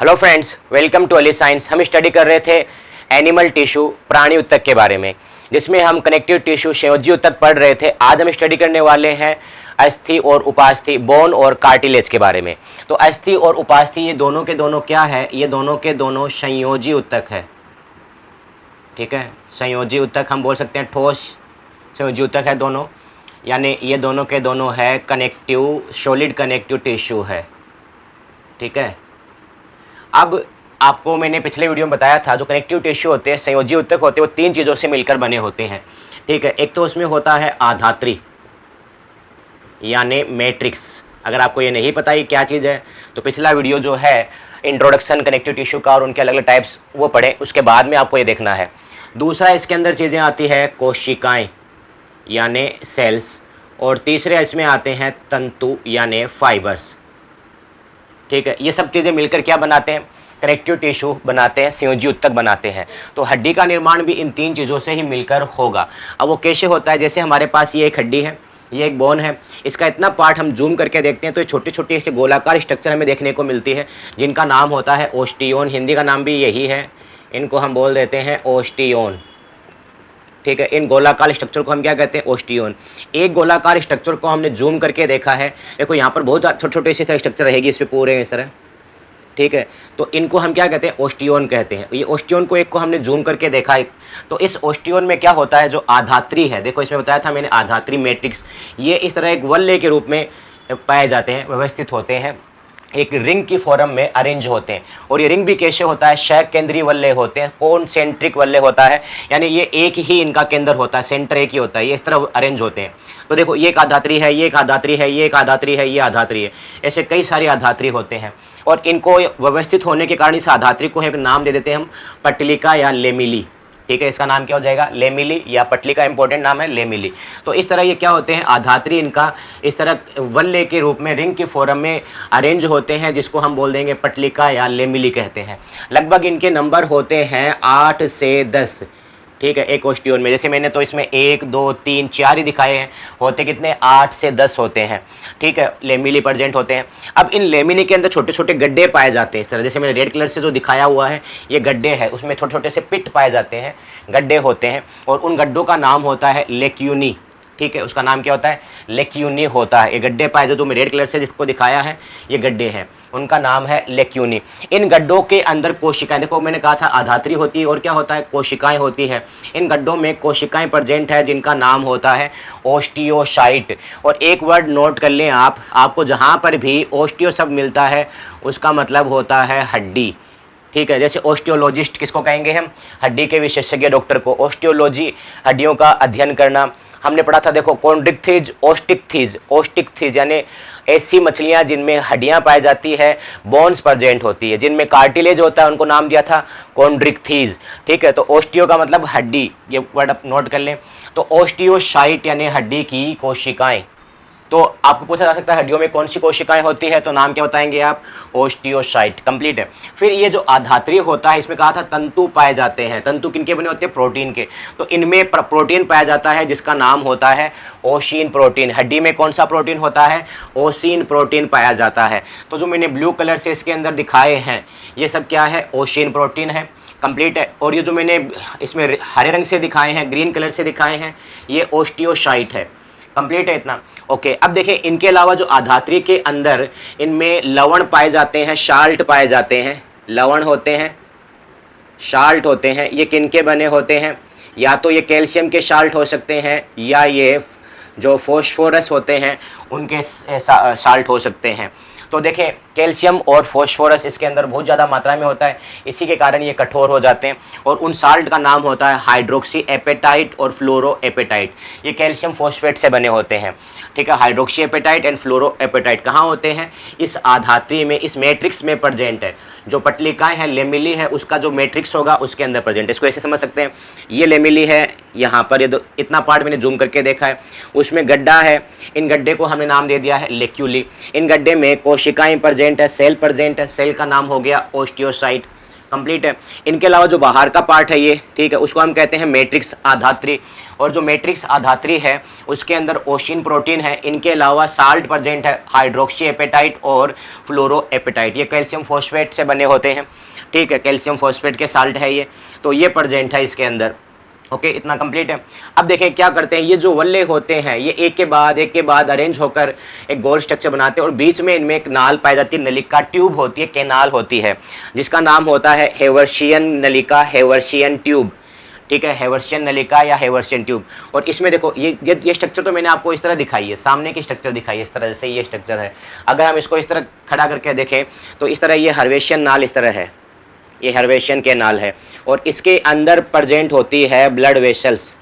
Hello friends, welcome to Ali science. हम study कर रहे थे एनिमल टिश्यू प्राणी ऊतक के बारे में, जिसमें हम कनेक्टिव टिश्यू संयोजी ऊतक पढ़ रहे थे। आज हम स्टडी करने वाले हैं अस्थि और उपास्थि, बोन और कार्टिलेज के बारे में। तो अस्थि और उपास्थि ये दोनों के दोनों क्या है? ये दोनों के दोनों संयोजी ऊतक है। ठीक है, संयोजी ऊतक हम बोल सकते हैं, ठोस संयोजी ऊतक है दोनों, यानी ये दोनों के दोनों है कनेक्टिव, सॉलिड कनेक्टिव टिश्यू है। ठीक है, अब आपको मैंने पिछले वीडियो में बताया था, जो कनेक्टिव टिश्यू होते हैं, संयोजी ऊतक होते हैं, वो तीन चीज़ों से मिलकर बने होते हैं। ठीक है, एक तो उसमें होता है आधात्री यानी मैट्रिक्स। अगर आपको ये नहीं पता ये क्या चीज़ है, तो पिछला वीडियो जो है इंट्रोडक्शन कनेक्टिव टिश्यू का और उनके अलग अलग टाइप्स वो पढ़े, उसके बाद में आपको ये देखना है। दूसरा इसके अंदर चीज़ें आती है कोशिकाएँ यानी सेल्स, और तीसरे इसमें आते हैं तंतु यानी फाइबर्स। ठीक है, ये सब चीज़ें मिलकर क्या बनाते हैं? कनेक्टिव टिश्यू बनाते हैं, संयोजी ऊतक बनाते हैं। तो हड्डी का निर्माण भी इन तीन चीज़ों से ही मिलकर होगा। अब वो कैसे होता है? जैसे हमारे पास ये एक हड्डी है, ये एक बोन है, इसका इतना पार्ट हम जूम करके देखते हैं तो ये छोटे छोटे ऐसे गोलाकार स्ट्रक्चर हमें देखने को मिलती है, जिनका नाम होता है ओस्टियोन। हिंदी का नाम भी यही है, इनको हम बोल देते हैं ओस्टियोन। ठीक है, इन गोलाकार स्ट्रक्चर को हम क्या कहते हैं? ओस्टियोन। एक गोलाकार स्ट्रक्चर को हमने जूम करके देखा है, देखो यहाँ पर बहुत छोटे छोटे इसी तरह स्ट्रक्चर रहेगी इस पर पूरे इस तरह। ठीक है, तो इनको हम क्या कहते हैं? ओस्टियोन कहते हैं। ये ओस्टियोन को एक को हमने जूम करके देखा है, तो इस ओस्टियोन में क्या होता है? जो आधात्री है, देखो इसमें बताया था मैंने आधात्री मैट्रिक्स, ये इस तरह एक वलय के रूप में पाए जाते हैं, व्यवस्थित होते हैं, एक रिंग की फॉर्म में अरेंज होते हैं। और ये रिंग भी कैसे होता है? क्षय केंद्रीय वलय होते हैं, कॉन्सेंट्रिक वलय होता है, यानी ये एक ही इनका केंद्र होता है, सेंटर एक ही होता है, ये इस तरह अरेंज होते हैं। तो देखो ये एक आधात्री है, ये एक आधात्री है, ये एक आधात्री है, ये आधात्री है, ऐसे कई सारे आधात्री होते हैं। और इनको व्यवस्थित होने के कारण इस आधात्री को एक नाम दे देते हैं हम, पटलिका या लेमिली। ठीक है, इसका नाम क्या हो जाएगा? लेमिली या पटलिका, इंपॉर्टेंट नाम है लेमिली। तो इस तरह ये क्या होते हैं? आधात्री इनका इस तरह वलय के रूप में रिंग की फॉर्म में अरेंज होते हैं, जिसको हम बोल देंगे पटलिका या लेमिली कहते हैं। लगभग इनके नंबर होते हैं 8 से 10। ठीक है, एक ओस्टियोन में, जैसे मैंने तो इसमें 1 2 3 4 ही दिखाए हैं, होते कितने? 8 से 10 होते हैं। ठीक है, लेमिली प्रेजेंट होते हैं। अब इन लेमिनी के अंदर छोटे छोटे गड्ढे पाए जाते हैं, इस तरह जैसे मैंने रेड कलर से जो दिखाया हुआ है, ये गड्ढे है, उसमें छोटे छोटे से पिट पाए जाते हैं, गड्ढे होते हैं, और उन गड्ढों का नाम होता है लेक्यूनी। ठीक है, उसका नाम क्या होता है? लेक्यूनी होता है। ये गड्ढे पाए जो मैं रेड कलर से जिसको दिखाया है, ये गड्ढे हैं, उनका नाम है लेक्यूनी। इन गड्ढों के अंदर कोशिकाएं, देखो मैंने कहा था आधात्री होती है और क्या होता है? कोशिकाएं होती है। इन गड्ढों में कोशिकाएं प्रेजेंट है, जिनका नाम होता है ओस्टियोसाइट। और एक वर्ड नोट कर लें आप, आपको जहाँ पर भी ओस्टियो शब्द मिलता है उसका मतलब होता है हड्डी। ठीक है, जैसे ओस्टियोलॉजिस्ट किसको कहेंगे हम? हड्डी के विशेषज्ञ डॉक्टर को। ओस्टियोलॉजी हड्डियों का अध्ययन करना। हमने पढ़ा था, देखो कॉन्ड्रिक्थिज, ओस्टिकथिज। ओस्टिकथिज यानी ऐसी मछलियां जिनमें हड्डियां पाई जाती है, बोन्स प्रेजेंट होती है। जिनमें कार्टिलेज होता है उनको नाम दिया था कॉन्ड्रिक्थिज। ठीक है, तो ओस्टियो का मतलब हड्डी, ये वर्ड आप नोट कर लें। तो ओस्टियोसाइट यानी हड्डी की कोशिकाएं। तो आपको पूछा जा सकता है हड्डियों में कौन सी कोशिकाएं होती है, तो नाम क्या बताएंगे आप? ओस्टियोसाइट। कंप्लीट है। फिर ये जो आधात्री होता है, इसमें कहा था तंतु पाए जाते हैं। तंतु किनके बने होते हैं? प्रोटीन के। तो इनमें प्रोटीन पाया जाता है, जिसका नाम होता है ओसिन प्रोटीन। हड्डी में कौन सा प्रोटीन होता है? ओसिन प्रोटीन पाया जाता है। तो जो मैंने ब्लू कलर से इसके अंदर दिखाए हैं, ये सब क्या है? ओसिन प्रोटीन है। कंप्लीट है। और ये जो मैंने इसमें हरे रंग से दिखाए हैं, ग्रीन कलर से दिखाए हैं, ये ओस्टियोसाइट है। कंप्लीट है इतना? ओके, अब देखें इनके अलावा जो आधात्री के अंदर इनमें लवण पाए जाते हैं, साल्ट पाए जाते हैं। लवण होते हैं, साल्ट होते हैं। ये किनके बने होते हैं? या तो ये कैल्शियम के साल्ट हो सकते हैं, या ये जो फॉस्फोरस होते हैं उनके साल्ट हो सकते हैं। तो देखें कैल्शियम और फॉस्फोरस इसके अंदर बहुत ज़्यादा मात्रा में होता है, इसी के कारण ये कठोर हो जाते हैं। और उन साल्ट का नाम होता है हाइड्रोक्सी एपेटाइट और फ्लोरो एपेटाइट। ये कैल्शियम फॉस्फेट से बने होते हैं। ठीक है, hydroxy apatite and fluoro apatite कहाँ होते हैं? इस आधात्री में, इस मैट्रिक्स में प्रेजेंट है। जो पटलिकाएँ हैं, लेमिली है, उसका जो मैट्रिक्स होगा उसके अंदर प्रेजेंट है। इसको ऐसे समझ सकते हैं, ये लेमिली है, यहाँ पर ये इतना पार्ट मैंने जूम करके देखा है, उसमें गड्ढा है, इन गड्ढे को हमने नाम दे दिया है लेक्यूली। इन गड्ढे में कोशिकाएं प्रेजेंट है, सेल प्रेजेंट है, सेल का नाम हो गया ओस्टियोसाइट। कंप्लीट है। इनके अलावा जो बाहर का पार्ट है ये, ठीक है, उसको हम कहते हैं मैट्रिक्स आधात्री, और जो मैट्रिक्स आधात्री है उसके अंदर ओशिन प्रोटीन है। इनके अलावा साल्ट प्रेजेंट है, हाइड्रोक्सी एपेटाइट और फ्लोरो एपेटाइट, ये कैल्शियम फॉस्फेट से बने होते हैं, ठीक है, कैल्शियम फॉस्फेट के साल्ट है ये, तो ये प्रेजेंट है इसके अंदर। ओके, इतना कंप्लीट है। अब देखें क्या करते हैं, ये जो वल्ले होते हैं ये एक के बाद अरेंज होकर एक गोल स्ट्रक्चर बनाते हैं, और बीच में इनमें एक नाल पाई जाती है, नलिका ट्यूब होती है, कैनाल होती है, जिसका नाम होता है हेवर्शियन नलिका, हेवर्शियन ट्यूब, ठीक है, हेवर्शियन नलिका या हेवर्शियन ट्यूब। और इसमें देखो ये स्ट्रक्चर तो मैंने आपको इस तरह दिखाई है, सामने की स्ट्रक्चर दिखाई है इस तरह, जैसे ये स्ट्रक्चर है। अगर हम इसको इस तरह खड़ा करके देखें तो इस तरह ये हर्वेशियन नाल इस तरह है, ये हर्वेशियन कैनाल है, और इसके अंदर प्रेजेंट होती है ब्लड वेसल्स,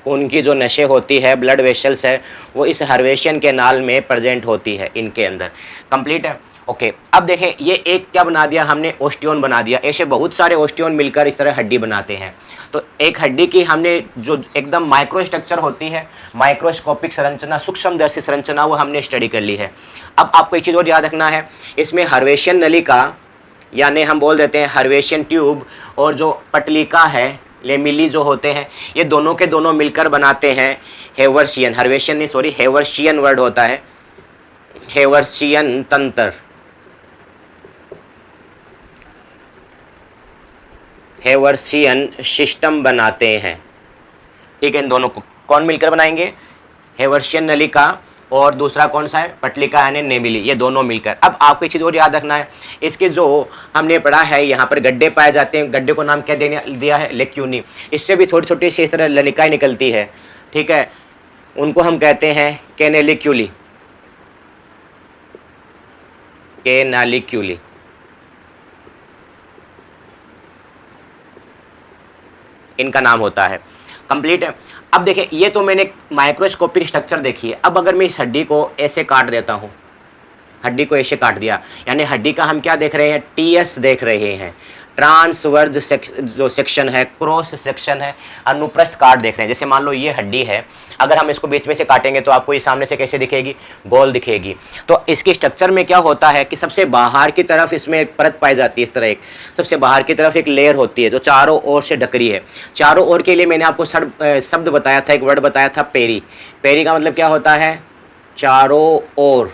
उनकी जो नशे होती है, ब्लड वेसल्स है, वो इस हर्वेशियन कैनाल में प्रेजेंट होती है इनके अंदर। कंप्लीट है। ओके, अब देखें ये एक क्या बना दिया हमने, ओस्टियोन बना दिया। ऐसे बहुत सारे ओस्टियोन मिलकर इस तरह हड्डी बनाते हैं। तो एक हड्डी की हमने जो एकदम माइक्रो स्ट्रक्चर होती है, माइक्रोस्कोपिक संरचना, सूक्ष्मदर्शी संरचना, वो हमने स्टडी कर ली है। अब आपको एक चीज़ और याद रखना है, इसमें हर्वेशियन नलिका यानी हम बोल देते हैं हर्वेशियन ट्यूब, और जो पटलिका है, लेमिली जो होते हैं, ये दोनों के दोनों मिलकर बनाते हैं हेवर्शियन, हर्वेशियन नहीं सॉरी हेवर्शियन वर्ड होता है, हेवर्शियन तंत्र, हेवर्शियन सिस्टम बनाते हैं, ठीक है। इन दोनों को कौन मिलकर बनाएंगे, हेवर्शियन नलिका और दूसरा कौन सा है, पटलिका यानी नेमिली, ये दोनों मिलकर। अब आपको एक चीज़ और याद रखना है, इसके जो हमने पढ़ा है यहाँ पर गड्ढे पाए जाते हैं, गड्ढे को नाम क्या दिया है, लेक्यूनी। इससे भी थोड़ी छोटी सी इस तरह लनिकाएँ निकलती है, ठीक है, उनको हम कहते हैं कैनेलिक्यूली, कैनालिक्यूली। इनका नाम होता है। कंप्लीट है। अब देखिए ये तो मैंने माइक्रोस्कोपिक स्ट्रक्चर देखी है। अब अगर मैं इस हड्डी को ऐसे काट देता हूँ, हड्डी को ऐसे काट दिया, यानी हड्डी का हम क्या देख रहे हैं, टीएस देख रहे हैं, ट्रांसवर्ज जो सेक्शन है, क्रॉस सेक्शन है, अनुप्रस्थ काट देख रहे हैं। जैसे मान लो ये हड्डी है, अगर हम इसको बीच में से काटेंगे तो आपको ये सामने से कैसे दिखेगी, गोल दिखेगी। तो इसके स्ट्रक्चर में क्या होता है कि सबसे बाहर की तरफ इसमें एक परत पाई जाती है, इस तरह एक सबसे बाहर की तरफ एक लेयर होती है जो चारों ओर से ढक रही है। चारों ओर के लिए मैंने आपको शब्द बताया था, एक वर्ड बताया था, पेरी। पेरी का मतलब क्या होता है, चारों ओर,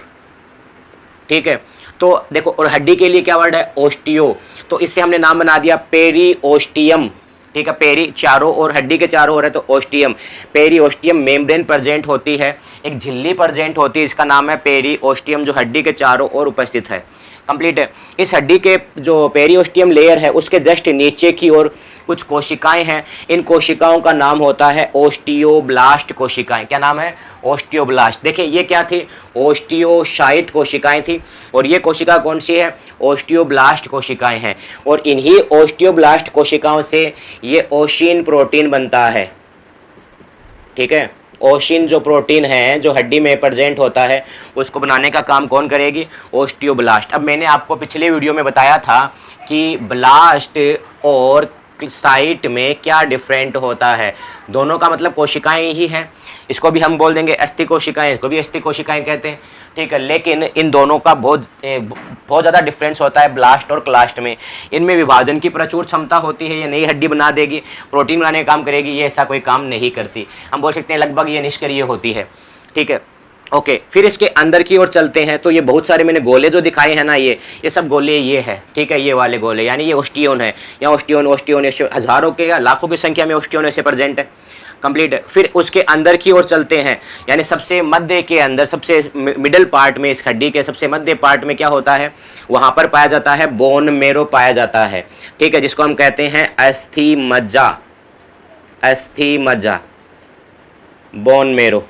ठीक है। तो देखो, और हड्डी के लिए क्या वर्ड है, ओस्टियो, तो इससे हमने नाम बना दिया पेरी ओस्टियम, ठीक है। पेरी चारों ओर, हड्डी के चारों ओर है तो osteum, periosteum membrane present होती है, एक झिल्ली प्रेजेंट होती है, इसका नाम है पेरी ओस्टियम, जो हड्डी के चारों ओर उपस्थित है। कंप्लीट है। इस हड्डी के जो पेरियोस्टियम लेयर है उसके जस्ट नीचे की ओर कुछ कोशिकाएं हैं, इन कोशिकाओं का नाम होता है ओस्टियोब्लास्ट कोशिकाएं। क्या नाम है, ओस्टियोब्लास्ट। देखिए ये क्या थी, ओस्टियोसाइट कोशिकाएं थी, और ये कोशिका कौन सी है, ओस्टियोब्लास्ट कोशिकाएं हैं। और इन्हीं ओस्टियोब्लास्ट कोशिकाओं से ये ओशिन प्रोटीन बनता है, ठीक है। ओशिन जो प्रोटीन है जो हड्डी में प्रेजेंट होता है उसको बनाने का काम कौन करेगी, ओस्टियोब्लास्ट। अब मैंने आपको पिछले वीडियो में बताया था कि ब्लास्ट और साइट में क्या डिफरेंट होता है, दोनों का मतलब कोशिकाएं ही हैं। इसको भी हम बोल देंगे अस्थि कोशिकाएं, इसको भी अस्थि कोशिकाएं कहते हैं, ठीक है। लेकिन इन दोनों का बहुत ज़्यादा डिफरेंस होता है ब्लास्ट और क्लास्ट में। इनमें विभाजन की प्रचुर क्षमता होती है, ये नई हड्डी बना देगी, प्रोटीन बनाने का काम करेगी, ये ऐसा कोई काम नहीं करती। हम बोल सकते हैं लगभग ये निष्क्रिय होती है, ठीक है। ओके, फिर इसके अंदर की ओर चलते हैं तो ये बहुत सारे मैंने गोले जो दिखाए हैं ना, ये सब गोले ये है, ठीक है, ये वाले गोले, यानी ये ओस्टियोन है। या ओस्टियोन ऐसे हज़ारों के या लाखों की संख्या में ओस्टियोन ऐसे प्रेजेंट है। कंप्लीट है। फिर उसके अंदर की ओर चलते हैं, यानी सबसे मध्य के अंदर, सबसे मिडल पार्ट में, इस हड्डी के सबसे मध्य पार्ट में क्या होता है, वहाँ पर पाया जाता है बोन मेरो पाया जाता है, ठीक है, जिसको हम कहते हैं अस्थि मज्जा, अस्थि मज्जा, बोन मेरो।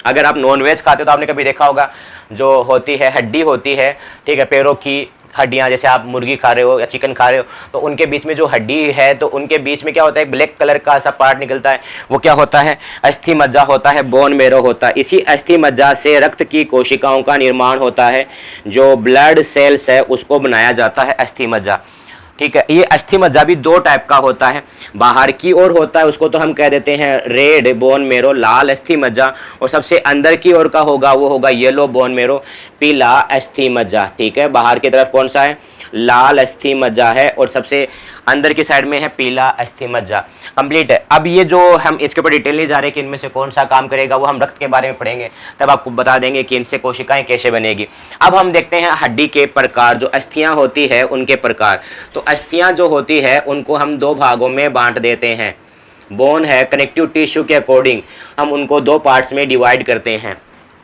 अगर आप नॉनवेज खाते हो तो आपने कभी देखा होगा, जो होती है हड्डी होती है, ठीक है, पैरों की हड्डियाँ, जैसे आप मुर्गी खा रहे हो या चिकन खा रहे हो तो उनके बीच में जो हड्डी है तो उनके बीच में क्या होता है, ब्लैक कलर का ऐसा पार्ट निकलता है, वो क्या होता है, अस्थि मज्जा होता है, बोन मेरो होता है। इसी अस्थि मज्जा से रक्त की कोशिकाओं का निर्माण होता है, जो ब्लड सेल्स है उसको बनाया जाता है अस्थि मज्जा, ठीक है। ये अस्थि मज्जा भी दो टाइप का होता है, बाहर की ओर होता है उसको तो हम कह देते हैं रेड बोन मेरो, लाल अस्थि मज्जा, और सबसे अंदर की ओर का होगा वो होगा येलो बोन मेरो, पीला अस्थि मज्जा, ठीक है। बाहर की तरफ कौन सा है, लाल अस्थि मज्जा है और सबसे अंदर की साइड में है पीला अस्थि मज्जा। कंप्लीट है। अब ये जो हम इसके ऊपर डिटेल नहीं जा रहे कि इनमें से कौन सा काम करेगा, वो हम रक्त के बारे में पढ़ेंगे, तब आपको बता देंगे कि इनसे कोशिकाएं कैसे बनेगी। अब हम देखते हैं हड्डी के प्रकार, जो अस्थियां होती है उनके प्रकार। तो अस्थियां जो होती है उनको हम दो भागों में बांट देते हैं। बोन है, कनेक्टिव टिश्यू के अकॉर्डिंग हम उनको दो पार्ट्स में डिवाइड करते हैं।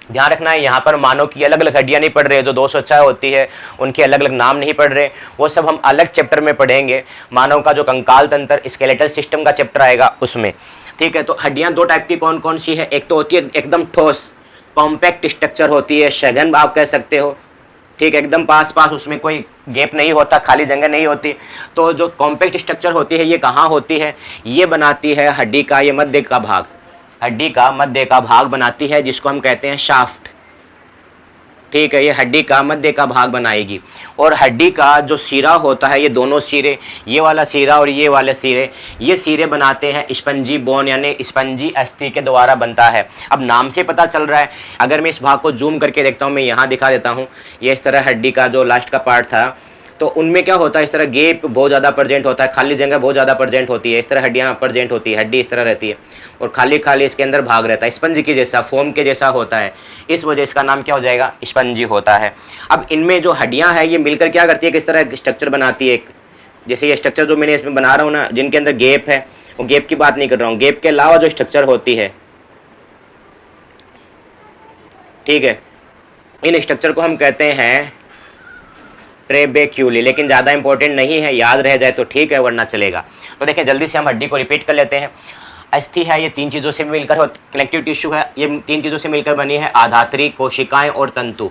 ध्यान रखना है, यहाँ पर मानव की अलग अलग हड्डियाँ नहीं पढ़ रहे, जो 206 होती है उनके अलग अलग नाम नहीं पढ़ रहे, वो सब हम अलग चैप्टर में पढ़ेंगे। मानव का जो कंकाल तंत्र, स्केलेटल सिस्टम का चैप्टर आएगा उसमें, ठीक है। तो हड्डियाँ दो टाइप की कौन कौन सी है? एक तो होती है एकदम ठोस कॉम्पैक्ट स्ट्रक्चर होती है, सघन आप कह सकते हो, ठीक है, एकदम पास पास, उसमें कोई गैप नहीं होता, खाली जगह नहीं होती। तो जो कॉम्पैक्ट स्ट्रक्चर होती है ये कहाँ होती है? ये बनाती है हड्डी का ये मध्य का भाग, हड्डी का मध्य का भाग बनाती है, जिसको हम कहते हैं शाफ्ट, ठीक है। ये हड्डी का मध्य का भाग बनाएगी। और हड्डी का जो सिरा होता है, ये दोनों सिरे, ये वाला सिरा और ये वाले सिरे, ये सिरे बनाते हैं स्पंजी बोन, यानी स्पंजी अस्थि के द्वारा बनता है। अब नाम से पता चल रहा है। अगर मैं इस भाग को जूम करके देखता हूँ, मैं यहाँ दिखा देता हूँ, ये इस तरह हड्डी का जो लास्ट का पार्ट था, तो उनमें क्या होता है, इस तरह गेप बहुत ज़्यादा प्रेजेंट होता है, खाली जगह बहुत ज़्यादा प्रेजेंट होती है, इस तरह हड्डियाँ प्रेजेंट होती है, हड्डी इस तरह रहती है और खाली खाली इसके अंदर भाग रहता है, स्पंज की जैसा, फोम के जैसा होता है, इस वजह इसका नाम क्या हो जाएगा? स्पंजी होता है। अब इनमें जो हड्डियाँ हैं ये मिलकर क्या करती है, किस तरह स्ट्रक्चर बनाती है। जैसे ये स्ट्रक्चर जो मैंने इसमें बना रहा हूँ ना, जिनके अंदर गेप है, वो गेप की बात नहीं कर रहा हूँ, गेप के अलावा जो स्ट्रक्चर होती है, ठीक है, इन स्ट्रक्चर को हम कहते हैं ट्रेबेक्यूली, लेकिन ज़्यादा इंपॉर्टेंट नहीं है, याद रह जाए तो ठीक है, वरना चलेगा। तो देखें जल्दी से हम हड्डी को रिपीट कर लेते हैं। अस्थि है, ये तीन चीज़ों से मिलकर, कनेक्टिव टिश्यू है, ये तीन चीज़ों से मिलकर बनी है, आधात्री, कोशिकाएं और तंतु।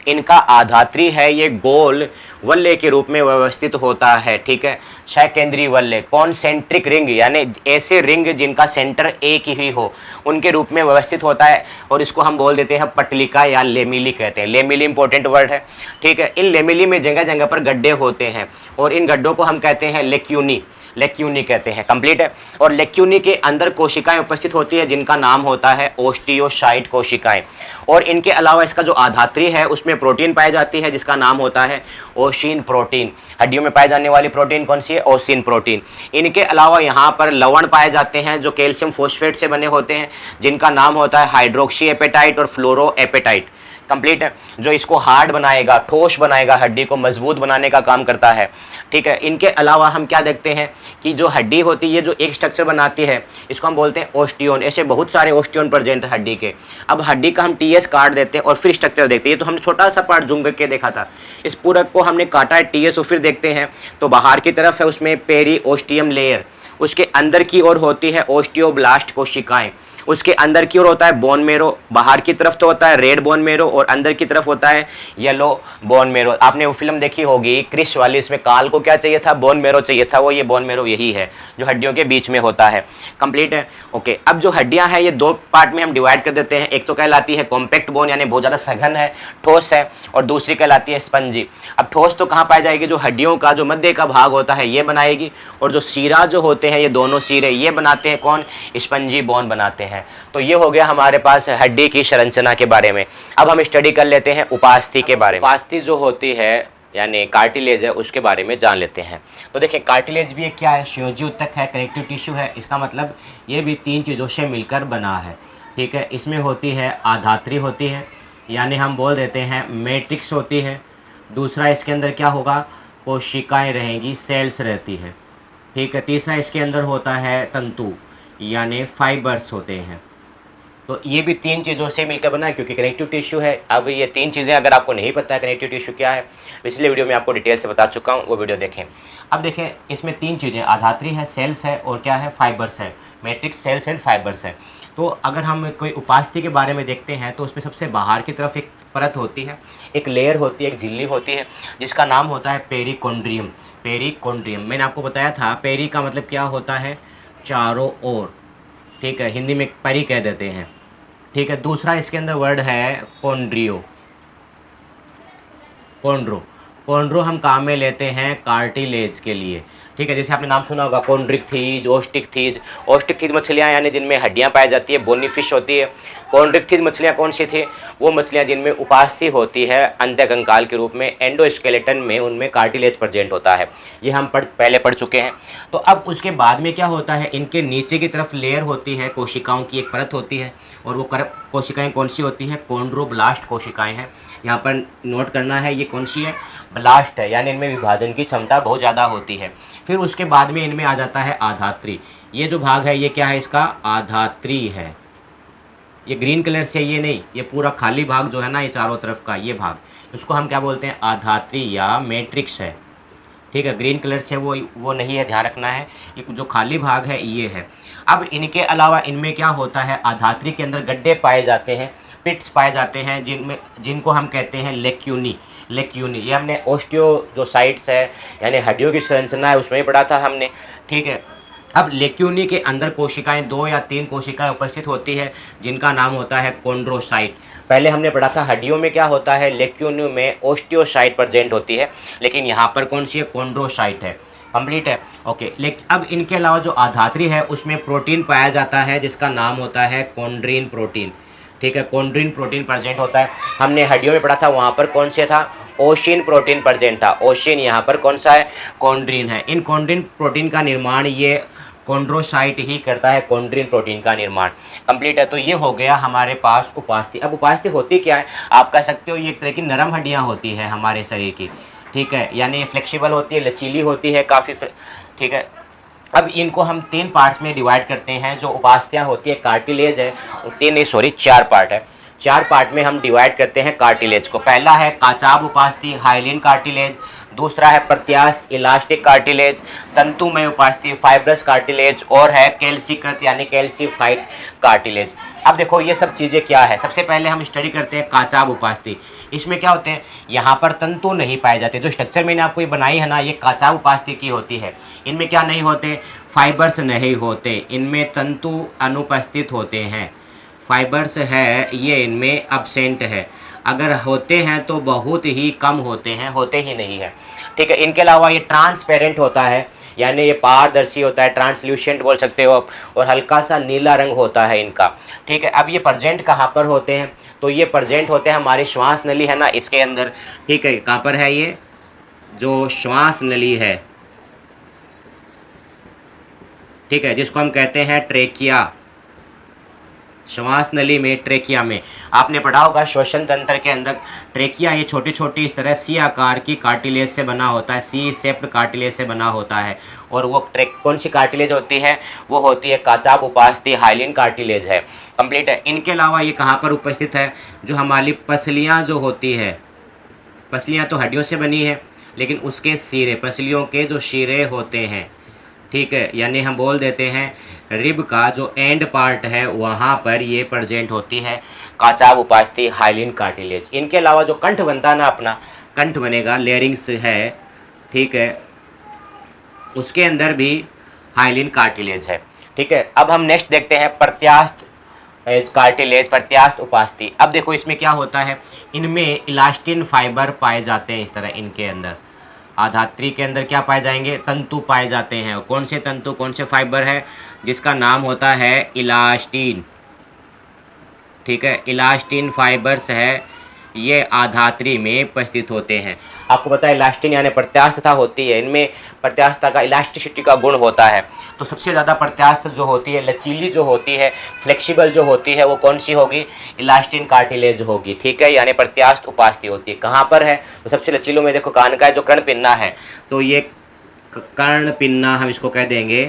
इनका आधात्री है, ये गोल वल्ले के रूप में व्यवस्थित होता है, ठीक है। सकेंद्रीय वल्ले, कॉन्सेंट्रिक रिंग, यानी ऐसे रिंग जिनका सेंटर एक ही हो, उनके रूप में व्यवस्थित होता है, और इसको हम बोल देते हैं पटलिका या लेमिली कहते हैं। लेमिली इंपॉर्टेंट वर्ड है, ठीक है। इन लेमिली में जगह जगह पर गड्ढे होते हैं और इन गड्ढों को हम कहते हैं लेक्यूनी, लेक्यूनी कहते हैं। कंप्लीट है। और लेक्यूनी के अंदर कोशिकाएं उपस्थित होती है, जिनका नाम होता है ओस्टियोसाइट कोशिकाएं। और इनके अलावा इसका जो आधात्री है उसमें प्रोटीन पाई जाती है, जिसका नाम होता है ओसिन प्रोटीन। हड्डियों में पाई जाने वाली प्रोटीन कौन सी है? ओसिन प्रोटीन। इनके अलावा यहाँ पर लवण पाए जाते हैं जो कैल्शियम फॉस्फेट से बने होते हैं, जिनका नाम होता है हाइड्रोक्सी एपेटाइट और फ्लोरो एपेटाइट। कंप्लीट है। जो इसको हार्ड बनाएगा, ठोस बनाएगा, हड्डी को मजबूत बनाने का काम करता है, ठीक है। इनके अलावा हम क्या देखते हैं कि जो हड्डी होती है, जो एक स्ट्रक्चर बनाती है, इसको हम बोलते हैं ओस्टियोन। ऐसे बहुत सारे ओस्टियोन प्रेजेंट है हड्डी के। अब हड्डी का हम टीएस काट देते हैं और फिर स्ट्रक्चर देखते हैं। ये तो हमने छोटा सा पार्ट जूम करके देखा था, इस पूरक को हमने काटा है टीएस और फिर देखते हैं तो बाहर की तरफ है उसमें पेरी ओस्टियम लेयर, उसके अंदर की ओर होती है ओस्टियोब्लास्ट कोशिकाएं, उसके अंदर की ओर होता है बोन मेरो, बाहर की तरफ तो होता है रेड बोन मेरो और अंदर की तरफ होता है येलो बोन मेरो। आपने वो फिल्म देखी होगी क्रिश वाली, इसमें काल को क्या चाहिए था? बोन मेरो चाहिए था। वो ये बोन मेरो यही है जो हड्डियों के बीच में होता है। कंप्लीट है। ओके, अब जो हड्डियां हैं ये दो पार्ट में हम डिवाइड कर देते हैं। एक तो कहलाती है कॉम्पैक्ट बोन, यानी बहुत ज़्यादा सघन है, ठोस है, और दूसरी कहलाती है स्पंजी। अब ठोस तो कहाँ पाई जाएगी? जो हड्डियों का जो मध्य का भाग होता है ये बनाएगी, और जो सीरा जो होते हैं, ये दोनों सीरे ये बनाते हैं कौन? स्पंजी बोन बनाते हैं। तो ये हो गया हमारे पास हड्डी की संरचना के बारे में। अब हम स्टडी कर लेते हैं उपास्थि के बारे में। उपास्थि जो होती है यानी कार्टिलेज है, उसके बारे में जान लेते हैं। तो देखिए कार्टिलेज भी एक क्या है? संयोजी ऊतक है, कनेक्टिव टिश्यू है। इसका मतलब ये भी तीन चीज़ों से मिलकर बना है, ठीक है। इसमें होती है आधात्री होती है, यानी हम बोल देते हैं मैट्रिक्स होती है। दूसरा इसके अंदर क्या होगा? कोशिकाएं रहेंगी, सेल्स रहती है, ठीक है। तीसरा इसके अंदर होता है तंतु, यानी फाइबर्स होते हैं। तो ये भी तीन चीज़ों से मिलकर बना है, क्योंकि कनेक्टिव टिश्यू है। अब ये तीन चीज़ें अगर आपको नहीं पता है कनेक्टिव टिश्यू क्या है, पिछले वीडियो में आपको डिटेल से बता चुका हूँ, वो वीडियो देखें। अब देखें इसमें तीन चीज़ें, आधात्री है, सेल्स है, और क्या है? फाइबर्स है। मैट्रिक्स, सेल्स एंड फाइबर्स है। तो अगर हम कोई उपास्थि के बारे में देखते हैं तो उसमें सबसे बाहर की तरफ एक परत होती है, एक लेयर होती है, एक झिल्ली होती है, जिसका नाम होता है पेरिकोन्ड्रियम। पेरिकोन्ड्रियम मैंने आपको बताया था, पेरी का मतलब क्या होता है? चारों ओर, ठीक है। हिंदी में परी कह देते हैं, ठीक है। दूसरा इसके अंदर वर्ड है कोन्ड्रियो, कोन्ड्रो। कोन्ड्रो हम काम में लेते हैं कार्टिलेज के लिए, ठीक है। जैसे आपने नाम सुना होगा कोन्ड्रिक थीज, ओस्टिक थीज। ओस्टिक थीज मछलियाँ यानी जिनमें हड्डियाँ पाई जाती है, बोनी फिश होती है। कॉन्ड्रिक्थित मछलियाँ कौन सी थी? वो मछलियाँ जिनमें उपास्थि होती है अंत्य कंकाल के रूप में, एंडोस्केलेटन में उनमें कार्टिलेज प्रेजेंट होता है। ये हम पहले पढ़ चुके हैं। तो अब उसके बाद में क्या होता है, इनके नीचे की तरफ लेयर होती है, कोशिकाओं की एक परत होती है, और वो कोशिकाएँ कौन सी होती हैं? कॉन्ड्रोब्लास्ट कोशिकाएँ हैं। यहाँ पर नोट करना है, ये कौन सी है? ब्लास्ट है, यानी इनमें विभाजन की क्षमता बहुत ज़्यादा होती है। फिर उसके बाद में इनमें आ जाता है आधात्री। ये जो भाग है ये क्या है? इसका आधात्री है। ये ग्रीन कलर से, ये नहीं, ये पूरा खाली भाग जो है ना, ये चारों तरफ का ये भाग, उसको हम क्या बोलते हैं? आधात्री या मैट्रिक्स है। ठीक है, ग्रीन कलर से वो नहीं है, ध्यान रखना है। ये जो खाली भाग है ये है। अब इनके अलावा इनमें क्या होता है? आधात्री के अंदर गड्ढे पाए जाते हैं, पिट्स पाए जाते हैं, जिनको हम कहते हैं लेक्यूनी। ये हमने ओस्टियो जो साइट्स है, यानी हड्डियों की संरचना है, उसमें ही पढ़ा था हमने। ठीक है, अब लेक्यूनी के अंदर कोशिकाएं 2 या 3 कोशिकाएं उपस्थित होती है, जिनका नाम होता है कॉन्ड्रोसाइट। पहले हमने पढ़ा था हड्डियों में क्या होता है, लेक्यूनी में ओस्टियोसाइट प्रेजेंट होती है, लेकिन यहाँ पर कौन सी है? कॉन्ड्रोसाइट है। कंप्लीट है, ओके। लेकिन अब इनके अलावा जो आधात्री है उसमें प्रोटीन पाया जाता है, जिसका नाम होता है कॉन्ड्रीन प्रोटीन। ठीक है, कॉन्ड्रीन प्रोटीन प्रेजेंट होता है। हमने हड्डियों में पढ़ा था, वहाँ पर कौन से था? ओशिन प्रोटीन प्रेजेंट था। ओशिन, यहाँ पर कौन सा है? कॉन्ड्रीन है। इन कॉन्ड्रीन प्रोटीन का निर्माण ये कॉन्ड्रोसाइट ही करता है, कॉन्ड्रीन प्रोटीन का निर्माण। कंप्लीट है। तो ये हो गया हमारे पास उपास्थि। अब उपास्थि होती क्या है? आप कह सकते हो ये एक तरह की नरम हड्डियाँ होती है हमारे शरीर की। ठीक है, यानी फ्लेक्सिबल होती है, लचीली होती है काफ़ी। ठीक है, अब इनको हम 3 पार्ट्स में डिवाइड करते हैं। जो उपास्थियाँ होती है, कार्टिलेज है, 4 पार्ट है। 4 पार्ट में हम डिवाइड करते हैं कार्टिलेज को। पहला है काचाब उपास्थि, हाइलिन कार्टिलेज। दूसरा है प्रत्यास्थ इलास्टिक कार्टिलेज, तंतुमय उपास्थि फाइब्रस कार्टिलेज, और है कैल्सीकृत यानी कैल्सीफाइड कार्टिलेज। अब देखो ये सब चीज़ें क्या है। सबसे पहले हम स्टडी करते हैं काचाब उपास्थि। इसमें क्या होते हैं? यहाँ पर तंतु नहीं पाए जाते। जो स्ट्रक्चर मैंने आपको ये बनाई है ना, ये काचाब उपास्थि की होती है। इनमें क्या नहीं होते? फाइबर्स नहीं होते, इनमें तंतु अनुपस्थित होते हैं। फाइबर्स है ये इनमें अब्सेंट है। अगर होते हैं तो बहुत ही कम होते हैं, होते ही नहीं है। ठीक है, इनके अलावा ये ट्रांसपेरेंट होता है, यानी ये पारदर्शी होता है, ट्रांसल्यूसेंट बोल सकते हो आप, और हल्का सा नीला रंग होता है इनका। ठीक है, अब ये प्रेजेंट कहाँ पर होते हैं? तो ये प्रेजेंट होते हैं हमारी श्वास नली है ना, इसके अंदर। ठीक है, कहाँ पर है? ये जो श्वास नली है, ठीक है, जिसको हम कहते हैं ट्रेकिया। श्वास नली में, ट्रेकिया में आपने पढ़ा होगा श्वसन तंत्र के अंदर ट्रेकिया ये छोटी छोटी इस तरह सी आकार की कार्टिलेज से बना होता है, सी शेप्ड कार्टिलेज से बना होता है। और वो कौन सी कार्टिलेज होती है? वो होती है काचाब उपास्थि हाइलिन कार्टिलेज है। कंप्लीट है। इनके अलावा ये कहाँ पर उपस्थित है? जो हमारी पसलियाँ जो होती है, पसलियाँ तो हड्डियों से बनी है, लेकिन उसके सिरे, पसलियों के जो सिरे होते हैं, ठीक है, यानी हम बोल देते हैं रिब का जो एंड पार्ट है, वहाँ पर ये प्रेजेंट होती है काचाब उपास्थि हाइलिन कार्टिलेज। इनके अलावा जो कंठ बनता है ना, अपना कंठ बनेगा, लेरिंग्स है, ठीक है, उसके अंदर भी हाइलिन कार्टिलेज है। ठीक है, अब हम नेक्स्ट देखते हैं प्रत्यास्थ कार्टिलेज, प्रत्यास्थ उपास्थि। अब देखो इसमें क्या होता है, इनमें इलास्टिन फाइबर पाए जाते हैं। इस तरह इनके अंदर आधात्री के अंदर क्या पाए जाएंगे? तंतु पाए जाते हैं। कौन से तंतु, कौन से फाइबर है? जिसका नाम होता है इलास्टिन। ठीक है, इलास्टिन फाइबर्स है, ये आधात्री में उपस्थित होते हैं। आपको पता है इलास्टिन यानी प्रत्यास्थता होती है, इनमें प्रत्यास्थता का, इलास्टिसिटी का गुण होता है। तो सबसे ज़्यादा प्रत्यास्थ जो होती है, लचीली जो होती है, फ्लेक्सिबल जो होती है, वो कौन सी होगी? इलास्टिन कार्टिलेज होगी। ठीक है, यानी प्रत्यास्थ उपास्थि होती है। कहाँ पर है? तो सबसे लचीलों में देखो कान का जो कर्णपिन्ना है, तो ये कर्णपिन्ना हम इसको कह देंगे,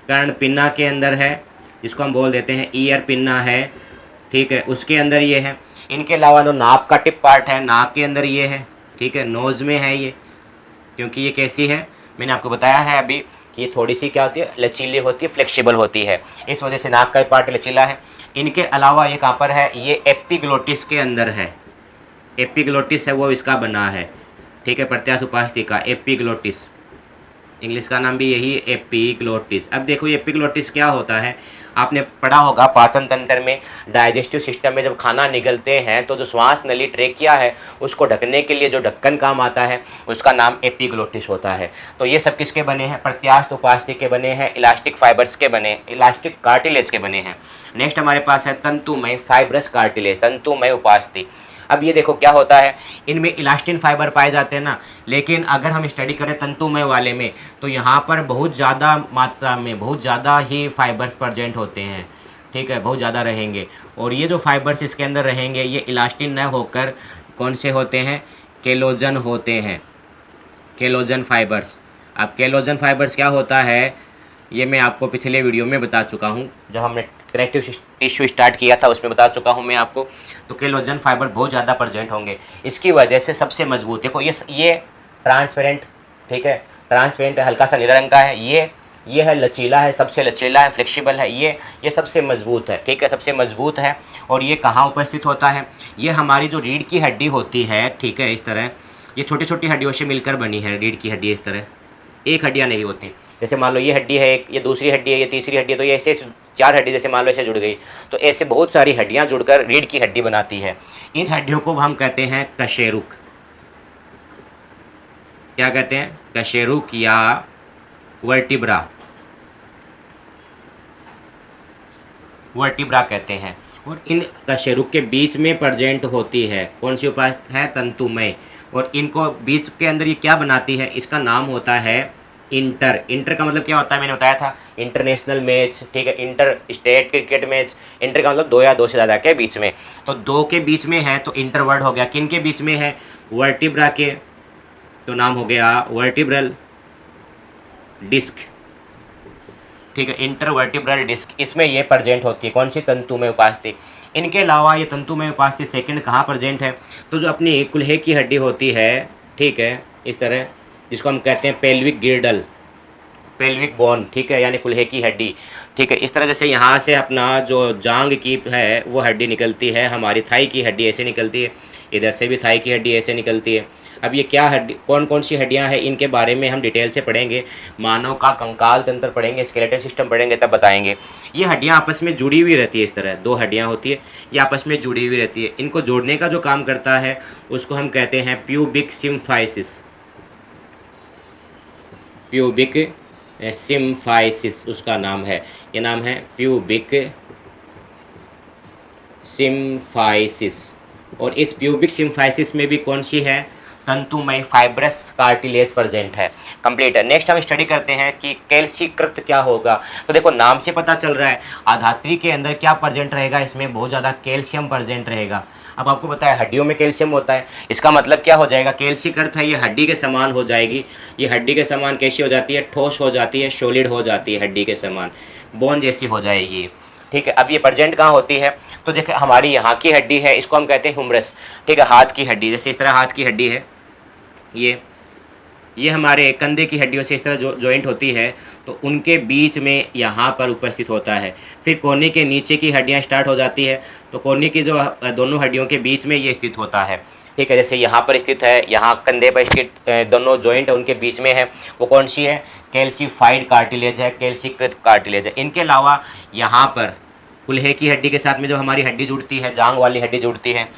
कर्णपिन्ना के अंदर है, जिसको हम बोल देते हैं ईयर पिन्ना है। ठीक है, उसके अंदर ये है। इनके अलावा जो नाक का टिप पार्ट है, नाक के अंदर ये है। ठीक है, नोज़ में है ये, क्योंकि ये कैसी है, मैंने आपको बताया है अभी कि ये थोड़ी सी क्या होती है, लचीली होती है, फ्लेक्सिबल होती है, इस वजह से नाक का पार्ट लचीला है। इनके अलावा ये कहाँ पर है? ये एपिग्लोटिस के अंदर है। एपिग्लोटिस है वो इसका बना है। ठीक है, प्रत्यास्थ उपास्थि का एपिग्लोटिस, इंग्लिश का नाम भी यही एपिग्लोटिस। अब देखो ये एपिग्लोटिस क्या होता है, आपने पढ़ा होगा पाचन तंत्र में, डाइजेस्टिव सिस्टम में जब खाना निगलते हैं तो जो श्वास नली ट्रेकिया है उसको ढकने के लिए जो ढक्कन काम आता है उसका नाम एपिग्लोटिस होता है। तो ये सब किसके बने हैं? प्रत्यास्थ उपास्थि के बने हैं, इलास्टिक फाइबर्स के बने, इलास्टिक कार्टिलेज के बने हैं। नेक्स्ट हमारे पास है तंतुमय फाइब्रस कार्टिलेज, तंतुमय उपास्थि। अब ये देखो क्या होता है, इनमें इलास्टिन फाइबर पाए जाते हैं ना, लेकिन अगर हम स्टडी करें तंतुमय वाले में तो यहाँ पर बहुत ज़्यादा मात्रा में, बहुत ज़्यादा ही फाइबर्स प्रेजेंट होते हैं, ठीक है, बहुत ज़्यादा रहेंगे। और ये जो फाइबर्स इसके अंदर रहेंगे ये इलास्टिन न होकर कौन से होते हैं? केलोजन होते हैं, केलोजन फाइबर्स। अब केलोजन फाइबर्स क्या होता है ये मैं आपको पिछले वीडियो में बता चुका हूँ, जब हमने कनेक्टिव टिश्यू स्टार्ट किया था उसमें बता चुका हूँ मैं आपको। तो केलोजन फाइबर बहुत ज़्यादा प्रेजेंट होंगे, इसकी वजह से सबसे मजबूत, देखो ये ट्रांसपेरेंट, ठीक है, ट्रांसपेरेंट है, हल्का सा नीला रंग का है, ये है लचीला है, सबसे लचीला है, फ्लेक्सिबल है, ये सबसे मजबूत है, ठीक है, सबसे मजबूत है। और ये कहाँ उपस्थित होता है? ये हमारी जो रीढ़ की हड्डी होती है, ठीक है, इस तरह ये छोटी छोटी हड्डियों से मिलकर बनी है रीढ़ की हड्डी, इस तरह एक हड्डियाँ नहीं होती। जैसे मान लो ये हड्डी है एक, ये दूसरी हड्डी है, ये तीसरी हड्डी है, तो ये ऐसे 4 हड्डी जैसे मान लो ऐसे जुड़ गई, तो ऐसे बहुत सारी हड्डियाँ जुड़कर रीढ़ की हड्डी बनाती है। इन हड्डियों को हम कहते हैं कशेरुक। क्या कहते हैं? कशेरुक या वर्टिब्रा, वर्टिब्रा कहते हैं। और इन कशेरुक के बीच में प्रेजेंट होती है कौन सी उपास्थि है? तंतुमय। और इनको बीच के अंदर ये क्या बनाती है? इसका नाम होता है इंटर। इंटर का मतलब क्या होता है? मैंने बताया था, इंटरनेशनल मैच, ठीक है, inter state cricket match. Inter का मतलब 2 या 2 से ज़्यादा के बीच में, तो 2 के बीच में है तो इंटर वर्ड हो गया। किन के बीच में है? वर्टिब्रा के, तो नाम हो गया वर्टिब्रल डिस्क, ठीक है, इंटरवर्टिब्रल डिस्क। इसमें ये प्रेजेंट होती है कौन सी? तंतुमय उपास्थि। इनके अलावा ये तंतुमय उपास्थि सेकंड कहाँ प्रेजेंट है? तो जो अपनी कुल्हे की हड्डी होती है, ठीक है, इस तरह, जिसको हम कहते हैं पेल्विक गिर्डल, पेल्विक बोन, ठीक है, यानी कुल्हे की हड्डी, ठीक है। इस तरह जैसे यहाँ से अपना जो जांग की है वो हड्डी निकलती है, हमारी थाई की हड्डी ऐसे निकलती है, इधर से भी थाई की हड्डी ऐसे निकलती है। अब ये क्या हड्डी, कौन कौन सी हड्डियाँ हैं, इनके बारे में हम डिटेल से पढ़ेंगे। मानव का कंकाल तंत्र पढ़ेंगे, स्केलेटल सिस्टम पढ़ेंगे, तब बताएंगे। ये हड्डियाँ आपस में जुड़ी हुई रहती है, इस तरह 2 हड्डियाँ होती है, ये आपस में जुड़ी हुई रहती है। इनको जोड़ने का जो काम करता है उसको हम कहते हैं प्यूबिक सिम्फाइसिस, प्यूबिक सिम्फाइसिस उसका नाम है, ये नाम है प्यूबिक सिम्फाइसिस। और इस प्यूबिक सिम्फाइसिस में भी कौन सी है? तंतुमय फाइब्रस कार्टिलेज प्रेजेंट है। कंप्लीट है। नेक्स्ट हम स्टडी करते हैं कि कैल्सीकृत क्या होगा। तो देखो नाम से पता चल रहा है आधात्री के अंदर क्या प्रेजेंट रहेगा, इसमें बहुत ज़्यादा कैल्शियम प्रेजेंट रहेगा। अब आपको पता है हड्डियों में कैल्शियम होता है, इसका मतलब क्या हो जाएगा? कैल्सीकृत है, ये हड्डी के समान हो जाएगी। ये हड्डी के समान कैसी हो जाती है? ठोस हो जाती है, सॉलिड हो जाती है, हड्डी के समान बोन जैसी हो जाएगी, ठीक है। अब ये प्रेजेंट कहाँ होती है? तो देखिए हमारी यहाँ की हड्डी है, इसको हम कहते हैं ह्यूमरस, ठीक है, हाथ की हड्डी, जैसे इस तरह हाथ की हड्डी है, ये हमारे कंधे की हड्डियों से इस तरह जॉइंट होती है, तो उनके बीच में यहाँ पर उपस्थित होता है। फिर कोहनी के नीचे की हड्डियाँ स्टार्ट हो जाती है, तो कोहनी की जो दोनों हड्डियों के बीच में ये स्थित होता है, ठीक है। जैसे यहाँ पर स्थित है, यहाँ कंधे पर स्थित दोनों जॉइंट है उनके बीच में है, वो कौन सी है? कैल्सीफाइड कार्टिलेज है, कैल्सीकृत कार्टिलेज है। इनके अलावा यहाँ पर कुल्हे की हड्डी के साथ में जो हमारी हड्डी जुड़ती है, जांग वाली हड्डी जुड़ती है,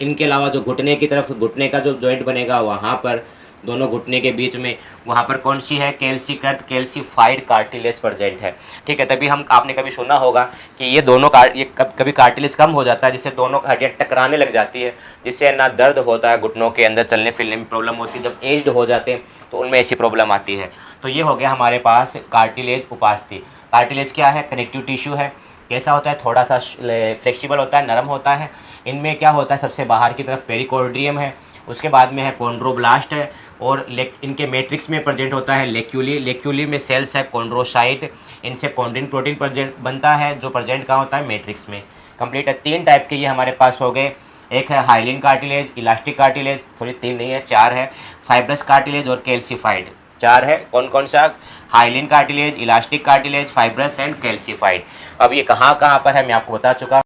इनके अलावा जो घुटने की तरफ, घुटने का जो जॉइंट बनेगा वहाँ पर, दोनों घुटने के बीच में, वहाँ पर कौन सी है? कैल्सीकृत, कैल्सीफाइड कार्टिलेज प्रेजेंट है, ठीक है। तभी आपने कभी सुना होगा कि ये दोनों कभी कार्टिलेज कम हो जाता है, जिससे दोनों हड्डियाँ टकराने लग जाती है, जिससे ना दर्द होता है, घुटनों के अंदर चलने फिरने में प्रॉब्लम होती है। जब एज्ड हो जाते हैं तो उनमें ऐसी प्रॉब्लम आती है। तो ये हो गया हमारे पास कार्टिलेज उपास्थि। कार्टिलेज क्या है? कनेक्टिव टिश्यू है। कैसा होता है? थोड़ा सा फ्लेक्सिबल होता है, नरम होता है। इनमें क्या होता है? सबसे बाहर की तरफ पेरिकोर्डियम है, उसके बाद में है कॉन्ड्रोब्लास्ट है, और इनके मैट्रिक्स में प्रेजेंट होता है लेक्यूली। लेक्यूली में सेल्स है कॉन्ड्रोसाइट, इनसे कॉन्ड्रिन प्रोटीन प्रेजेंट बनता है, जो प्रेजेंट कहाँ होता है? मैट्रिक्स में। कंप्लीट है। 3 टाइप के ये हमारे पास हो गए। एक है हाइलिन कार्टिलेज, इलास्टिक कार्टिलेज, थोड़ी 3 नहीं है 4 है, फाइब्रस कार्टिलेज और कैल्सीफाइड। 4 है। कौन कौन सा? Hyaline cartilage, elastic cartilage, fibrous and calcified. अब ये कहाँ कहाँ पर है मैं आपको बता चुका।